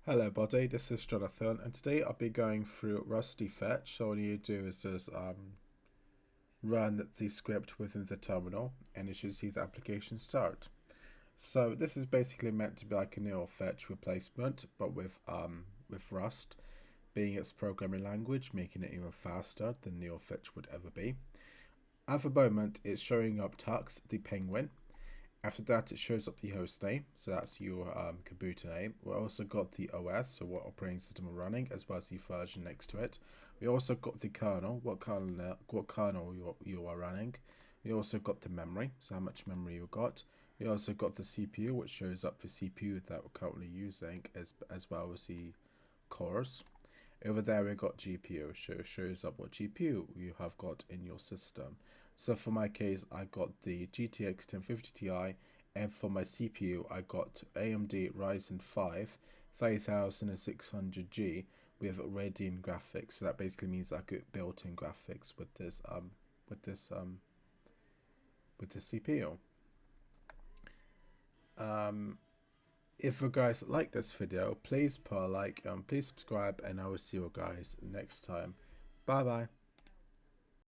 Hello everybody, this is Jonathan, and today I'll be going through RustyFetch. So all you do is just run the script within the terminal, and you should see the application start. So this is basically meant to be like a Neofetch replacement, but with Rust being its programming language, making it even faster than Neofetch would ever be. At the moment, it's showing up Tux, the penguin. After that, it shows up the host name, so that's your computer name. We also got the OS, so what operating system we're running, as well as the version next to it. We also got the kernel, what kernel you are running. We also got the memory, so how much memory you got. We also got the CPU, which shows up the CPU that we're currently using, as well as the cores. Over there we got GPU, so it shows up what GPU you have got in your system. So for my case, I got the GTX 1050 Ti, and for my CPU, I got AMD Ryzen 5 3600G with Radeon graphics. So that basically means I get built-in graphics with this CPU. If you guys like this video, please put a like, please subscribe, and I will see you guys next time. Bye bye.